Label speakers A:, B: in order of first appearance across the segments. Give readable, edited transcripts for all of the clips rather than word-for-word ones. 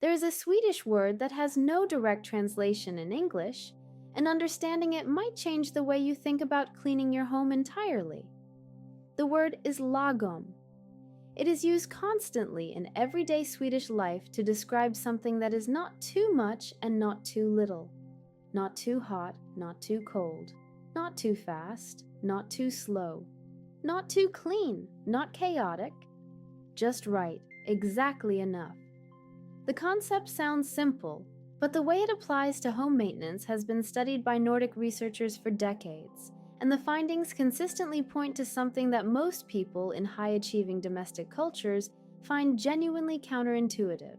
A: There is a Swedish word that has no direct translation in English, and understanding it might change the way you think about cleaning your home entirely. The word is lagom. It is used constantly in everyday Swedish life to describe something that is not too much and not too little, not too hot, not too cold, not too fast, not too slow, not too clean, not chaotic, just right, exactly enough. The concept sounds simple, but the way it applies to home maintenance has been studied by Nordic researchers for decades, and the findings consistently point to something that most people in high-achieving domestic cultures find genuinely counterintuitive.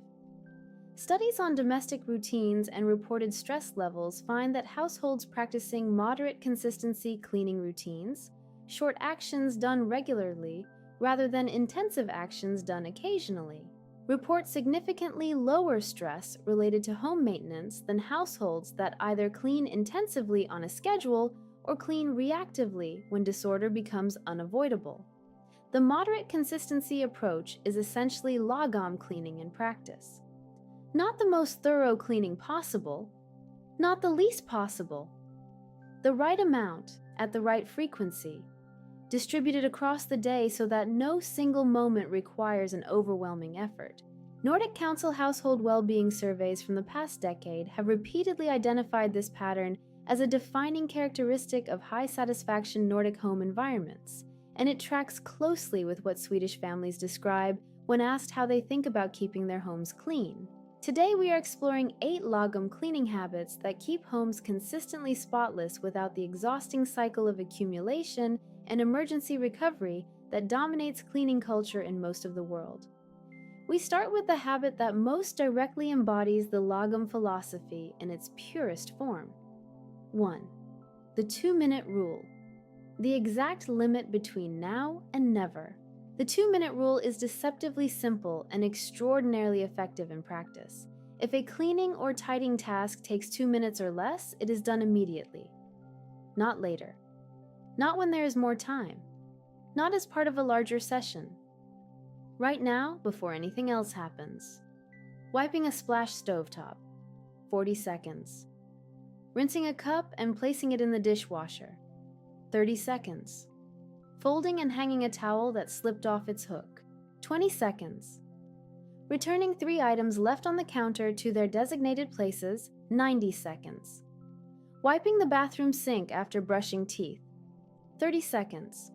A: Studies on domestic routines and reported stress levels find that households practicing moderate consistency cleaning routines, short actions done regularly rather than intensive actions done occasionally, report significantly lower stress related to home maintenance than households that either clean intensively on a schedule or clean reactively when disorder becomes unavoidable. The moderate consistency approach is essentially lagom cleaning in practice. Not the most thorough cleaning possible, not the least possible. The right amount, at the right frequency, distributed across the day so that no single moment requires an overwhelming effort. Nordic Council household well-being surveys from the past decade have repeatedly identified this pattern as a defining characteristic of high-satisfaction Nordic home environments, and it tracks closely with what Swedish families describe when asked how they think about keeping their homes clean. Today we are exploring 8 Lagom cleaning habits that keep homes consistently spotless without the exhausting cycle of accumulation and emergency recovery that dominates cleaning culture in most of the world. We start with the habit that most directly embodies the Lagom philosophy in its purest form. 1. The 2-minute rule. The exact limit between now and never. The 2-minute rule is deceptively simple and extraordinarily effective in practice. If a cleaning or tidying task takes 2 minutes or less, it is done immediately. Not later. Not when there is more time. Not as part of a larger session. Right now, before anything else happens. Wiping a splash stovetop. 40 seconds. Rinsing a cup and placing it in the dishwasher. 30 seconds. Folding and hanging a towel that slipped off its hook. 20 seconds. Returning 3 items left on the counter to their designated places. 90 seconds. Wiping the bathroom sink after brushing teeth. 30 seconds.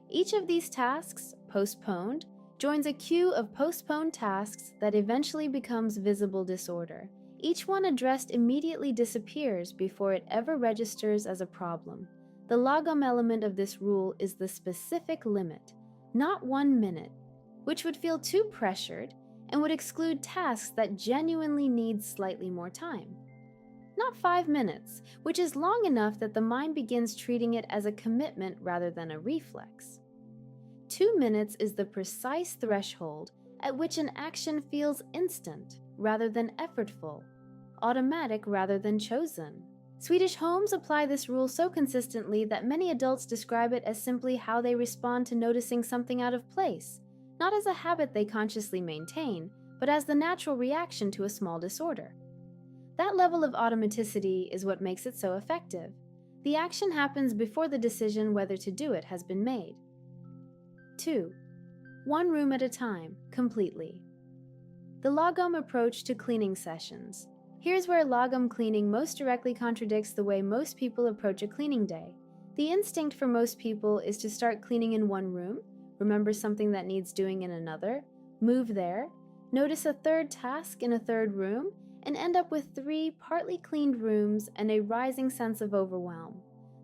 A: Each of these tasks, postponed, joins a queue of postponed tasks that eventually becomes visible disorder. Each one addressed immediately disappears before it ever registers as a problem. The Lagom element of this rule is the specific limit, not 1 minute, which would feel too pressured and would exclude tasks that genuinely need slightly more time. Not 5 minutes, which is long enough that the mind begins treating it as a commitment rather than a reflex. 2 minutes is the precise threshold at which an action feels instant rather than effortful, automatic rather than chosen. Swedish homes apply this rule so consistently that many adults describe it as simply how they respond to noticing something out of place, not as a habit they consciously maintain, but as the natural reaction to a small disorder. That level of automaticity is what makes it so effective. The action happens before the decision whether to do it has been made. 2. 1 room at a time, completely. The Lagom approach to cleaning sessions. Here's where Lagom cleaning most directly contradicts the way most people approach a cleaning day. The instinct for most people is to start cleaning in 1 room, remember something that needs doing in another, move there, notice a 3rd task in a 3rd room, and end up with 3 partly cleaned rooms and a rising sense of overwhelm.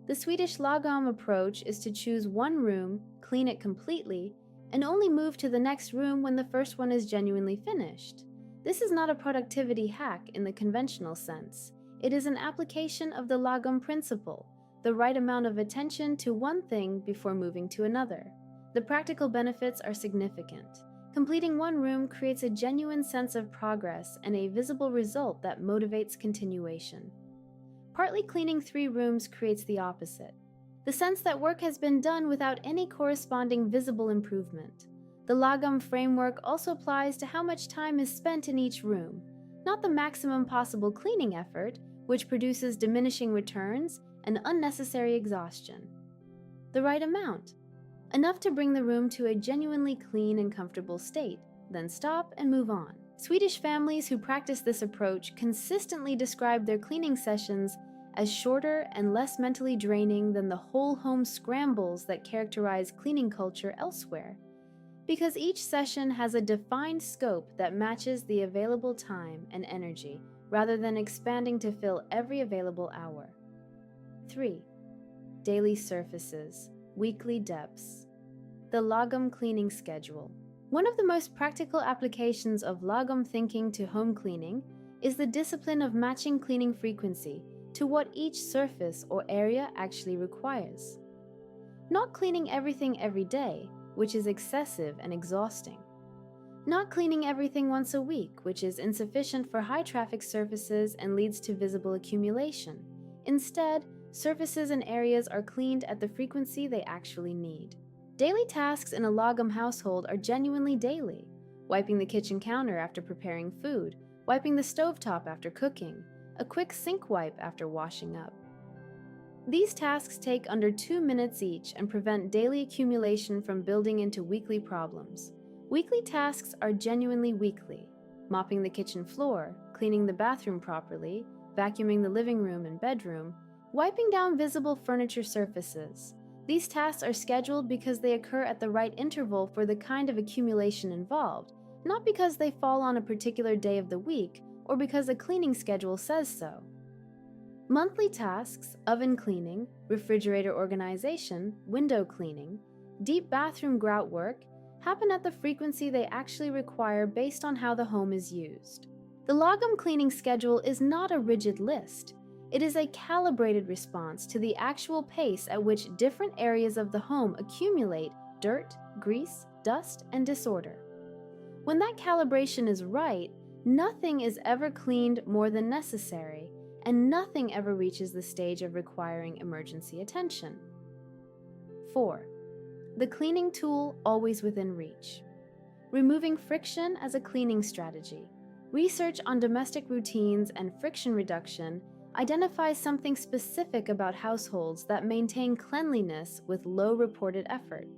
A: The Swedish Lagom approach is to choose 1 room, clean it completely, and only move to the next room when the first one is genuinely finished. This is not a productivity hack in the conventional sense. It is an application of the Lagom principle, the right amount of attention to one thing before moving to another. The practical benefits are significant. Completing 1 room creates a genuine sense of progress and a visible result that motivates continuation. Partly cleaning 3 rooms creates the opposite. The sense that work has been done without any corresponding visible improvement. The Lagom framework also applies to how much time is spent in each room, not the maximum possible cleaning effort, which produces diminishing returns and unnecessary exhaustion. The right amount, enough to bring the room to a genuinely clean and comfortable state, then stop and move on. Swedish families who practice this approach consistently describe their cleaning sessions as shorter and less mentally draining than the whole home scrambles that characterize cleaning culture elsewhere, because each session has a defined scope that matches the available time and energy rather than expanding to fill every available hour. 3. Daily surfaces, weekly depths. The Lagom cleaning schedule. One of the most practical applications of Lagom thinking to home cleaning is the discipline of matching cleaning frequency to what each surface or area actually requires. Not cleaning everything every day, which is excessive and exhausting. Not cleaning everything once a week, which is insufficient for high-traffic surfaces and leads to visible accumulation. Instead, surfaces and areas are cleaned at the frequency they actually need. Daily tasks in a Lagom household are genuinely daily: wiping the kitchen counter after preparing food, wiping the stovetop after cooking, a quick sink wipe after washing up. These tasks take under 2 minutes each and prevent daily accumulation from building into weekly problems. Weekly tasks are genuinely weekly: mopping the kitchen floor, cleaning the bathroom properly, vacuuming the living room and bedroom, wiping down visible furniture surfaces. These tasks are scheduled because they occur at the right interval for the kind of accumulation involved, not because they fall on a particular day of the week or because a cleaning schedule says so. Monthly tasks, oven cleaning, refrigerator organization, window cleaning, deep bathroom grout work, happen at the frequency they actually require based on how the home is used. The Lagom cleaning schedule is not a rigid list. It is a calibrated response to the actual pace at which different areas of the home accumulate dirt, grease, dust, and disorder. When that calibration is right, nothing is ever cleaned more than necessary, and nothing ever reaches the stage of requiring emergency attention. 4. The cleaning tool always within reach. Removing friction as a cleaning strategy. Research on domestic routines and friction reduction identifies something specific about households that maintain cleanliness with low reported effort.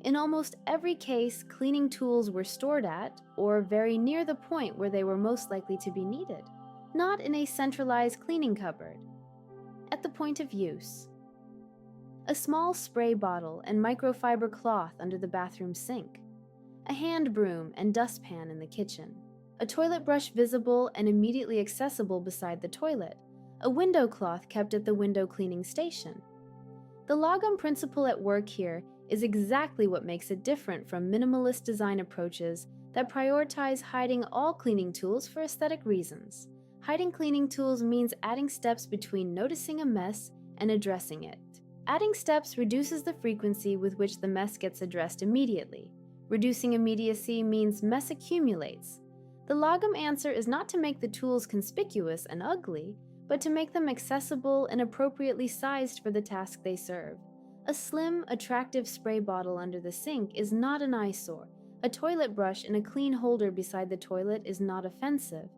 A: In almost every case, cleaning tools were stored at, or very near the point where they were most likely to be needed, not in a centralized cleaning cupboard. At the point of use. A small spray bottle and microfiber cloth under the bathroom sink. A hand broom and dustpan in the kitchen. A toilet brush visible and immediately accessible beside the toilet. A window cloth kept at the window cleaning station. The Lagom principle at work here is exactly what makes it different from minimalist design approaches that prioritize hiding all cleaning tools for aesthetic reasons. Hiding cleaning tools means adding steps between noticing a mess and addressing it. Adding steps reduces the frequency with which the mess gets addressed immediately. Reducing immediacy means mess accumulates. The Lagom answer is not to make the tools conspicuous and ugly, but to make them accessible and appropriately sized for the task they serve. A slim, attractive spray bottle under the sink is not an eyesore. A toilet brush in a clean holder beside the toilet is not offensive.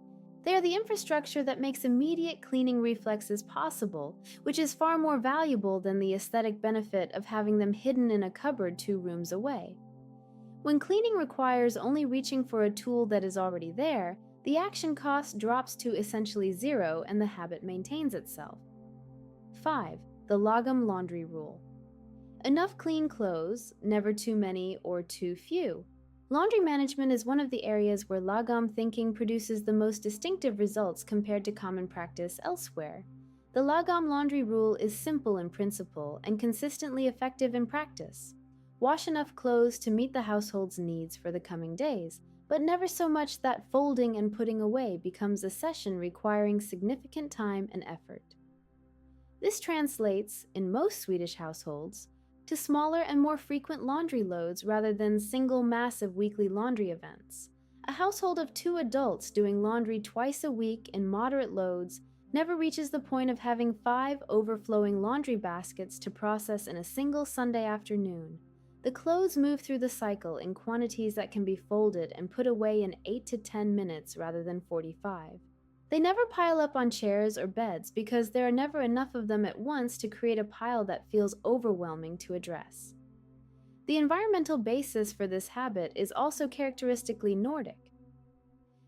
A: They are the infrastructure that makes immediate cleaning reflexes possible, which is far more valuable than the aesthetic benefit of having them hidden in a cupboard 2 rooms away. When cleaning requires only reaching for a tool that is already there, the action cost drops to essentially 0 and the habit maintains itself. 5. The Lagom laundry rule. Enough clean clothes, never too many or too few. Laundry management is one of the areas where Lagom thinking produces the most distinctive results compared to common practice elsewhere. The Lagom laundry rule is simple in principle and consistently effective in practice. Wash enough clothes to meet the household's needs for the coming days, but never so much that folding and putting away becomes a session requiring significant time and effort. This translates, in most Swedish households, to smaller and more frequent laundry loads rather than single massive weekly laundry events. A household of 2 adults doing laundry twice a week in moderate loads never reaches the point of having 5 overflowing laundry baskets to process in a single Sunday afternoon. The clothes move through the cycle in quantities that can be folded and put away in 8 to 10 minutes rather than 45. They never pile up on chairs or beds because there are never enough of them at once to create a pile that feels overwhelming to address. The environmental basis for this habit is also characteristically Nordic.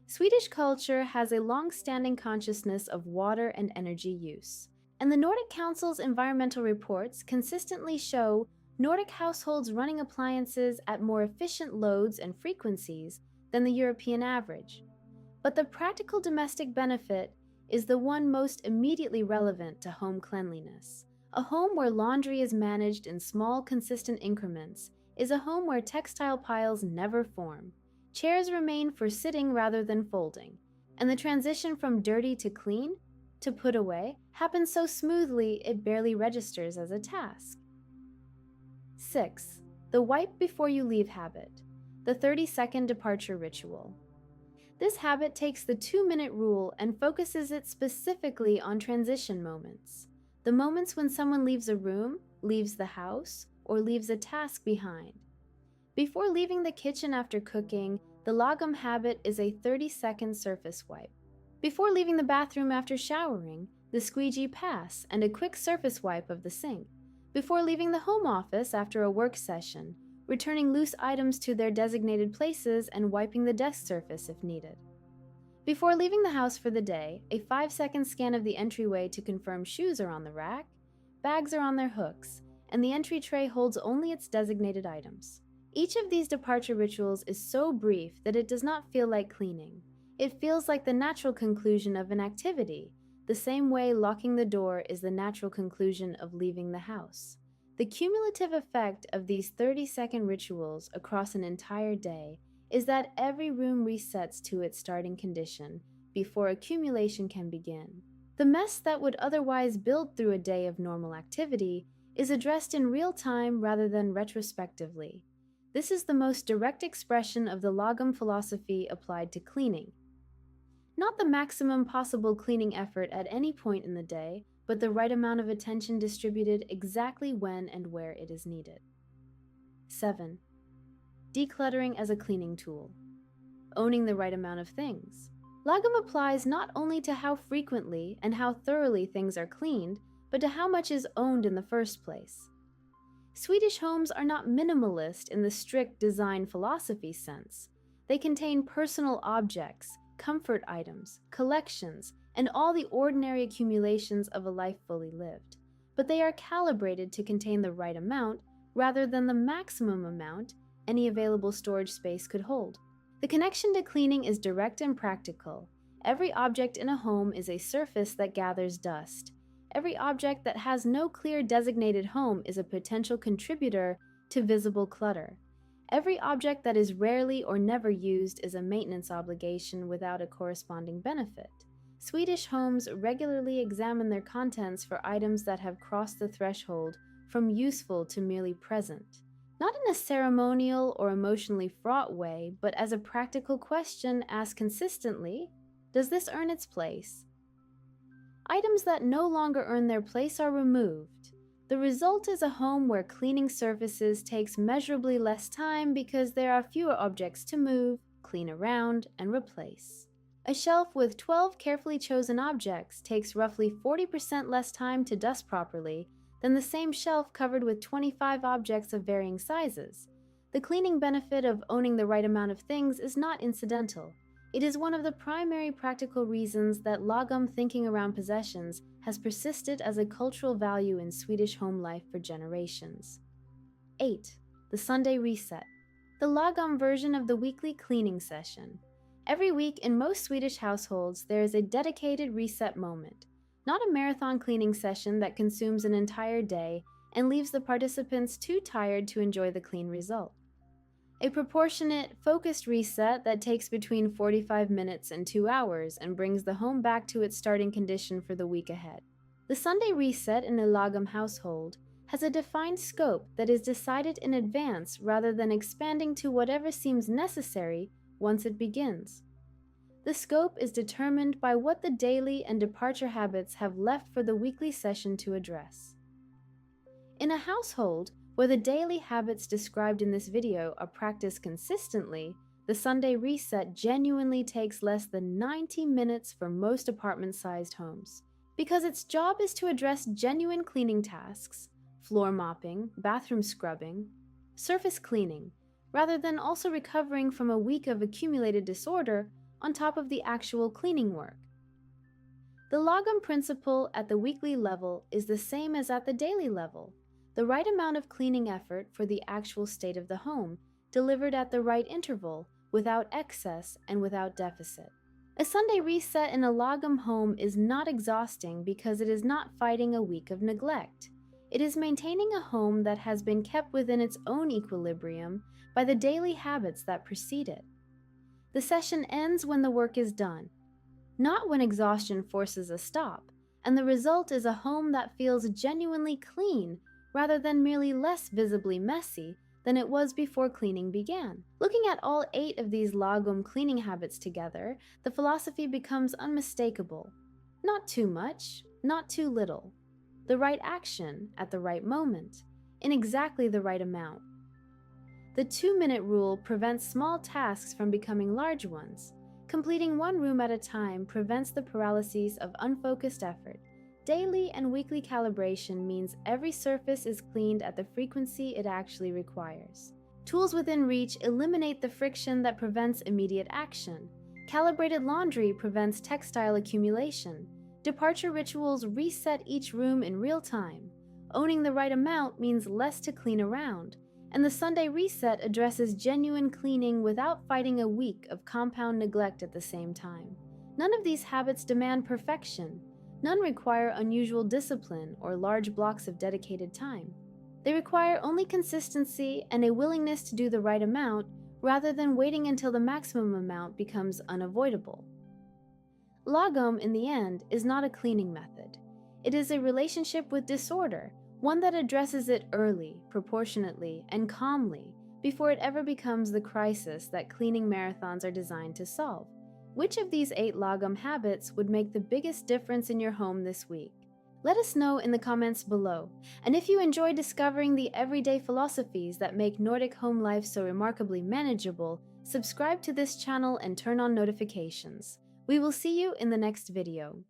A: Swedish culture has a long-standing consciousness of water and energy use, and the Nordic Council's environmental reports consistently show Nordic households running appliances at more efficient loads and frequencies than the European average. But the practical domestic benefit is the one most immediately relevant to home cleanliness. A home where laundry is managed in small, consistent increments is a home where textile piles never form. Chairs remain for sitting rather than folding, and the transition from dirty to clean, to put away, happens so smoothly it barely registers as a task. 6. The wipe before you leave habit, the 30-second departure ritual. This habit takes the 2-minute rule and focuses it specifically on transition moments, the moments when someone leaves a room, leaves the house, or leaves a task behind. Before leaving the kitchen after cooking, the Lagom habit is a 30-second surface wipe. Before leaving the bathroom after showering, the squeegee pass and a quick surface wipe of the sink. Before leaving the home office after a work session, returning loose items to their designated places and wiping the desk surface if needed. Before leaving the house for the day, a 5-second scan of the entryway to confirm shoes are on the rack, bags are on their hooks, and the entry tray holds only its designated items. Each of these departure rituals is so brief that it does not feel like cleaning. It feels like the natural conclusion of an activity, the same way locking the door is the natural conclusion of leaving the house. The cumulative effect of these 30-second rituals across an entire day is that every room resets to its starting condition before accumulation can begin. The mess that would otherwise build through a day of normal activity is addressed in real time rather than retrospectively. This is the most direct expression of the Lagom philosophy applied to cleaning. Not the maximum possible cleaning effort at any point in the day, but the right amount of attention distributed exactly when and where it is needed. 7. Decluttering as a cleaning tool. Owning the right amount of things. Lagom applies not only to how frequently and how thoroughly things are cleaned, but to how much is owned in the first place. Swedish homes are not minimalist in the strict design philosophy sense. They contain personal objects, comfort items, collections, and all the ordinary accumulations of a life fully lived. But they are calibrated to contain the right amount rather than the maximum amount any available storage space could hold. The connection to cleaning is direct and practical. Every object in a home is a surface that gathers dust. Every object that has no clear designated home is a potential contributor to visible clutter. Every object that is rarely or never used is a maintenance obligation without a corresponding benefit. Swedish homes regularly examine their contents for items that have crossed the threshold from useful to merely present. Not in a ceremonial or emotionally fraught way, but as a practical question asked consistently, does this earn its place? Items that no longer earn their place are removed. The result is a home where cleaning services takes measurably less time because there are fewer objects to move, clean around, and replace. A shelf with 12 carefully chosen objects takes roughly 40% less time to dust properly than the same shelf covered with 25 objects of varying sizes. The cleaning benefit of owning the right amount of things is not incidental. It is one of the primary practical reasons that Lagom thinking around possessions has persisted as a cultural value in Swedish home life for generations. 8. The Sunday reset. The Lagom version of the weekly cleaning session. Every week in most Swedish households, there is a dedicated reset moment, not a marathon cleaning session that consumes an entire day and leaves the participants too tired to enjoy the clean result. A proportionate, focused reset that takes between 45 minutes and 2 hours and brings the home back to its starting condition for the week ahead. The Sunday reset in a Lagom household has a defined scope that is decided in advance rather than expanding to whatever seems necessary once it begins. The scope is determined by what the daily and departure habits have left for the weekly session to address. In a household Where the daily habits described in this video are practiced consistently, the Sunday reset genuinely takes less than 90 minutes for most apartment-sized homes. Because its job is to address genuine cleaning tasks, floor mopping, bathroom scrubbing, surface cleaning, rather than also recovering from a week of accumulated disorder on top of the actual cleaning work. The Lagom principle at the weekly level is the same as at the daily level. The right amount of cleaning effort for the actual state of the home, delivered at the right interval, without excess and without deficit. A Sunday reset in a Lagom home is not exhausting because it is not fighting a week of neglect. It is maintaining a home that has been kept within its own equilibrium by the daily habits that precede it. The session ends when the work is done, not when exhaustion forces a stop, and the result is a home that feels genuinely clean rather than merely less visibly messy than it was before cleaning began. Looking at all 8 of these Lagom cleaning habits together, the philosophy becomes unmistakable. Not too much, not too little. The right action at the right moment, in exactly the right amount. The 2-minute rule prevents small tasks from becoming large ones. Completing one room at a time prevents the paralysis of unfocused effort. Daily and weekly calibration means every surface is cleaned at the frequency it actually requires. Tools within reach eliminate the friction that prevents immediate action. Calibrated laundry prevents textile accumulation. Departure rituals reset each room in real time. Owning the right amount means less to clean around. And the Sunday reset addresses genuine cleaning without fighting a week of compound neglect at the same time. None of these habits demand perfection. None require unusual discipline or large blocks of dedicated time. They require only consistency and a willingness to do the right amount rather than waiting until the maximum amount becomes unavoidable. Lagom, in the end, is not a cleaning method. It is a relationship with disorder, one that addresses it early, proportionately, and calmly before it ever becomes the crisis that cleaning marathons are designed to solve. Which of these 8 Lagom habits would make the biggest difference in your home this week? Let us know in the comments below. And if you enjoy discovering the everyday philosophies that make Nordic home life so remarkably manageable, subscribe to this channel and turn on notifications. We will see you in the next video.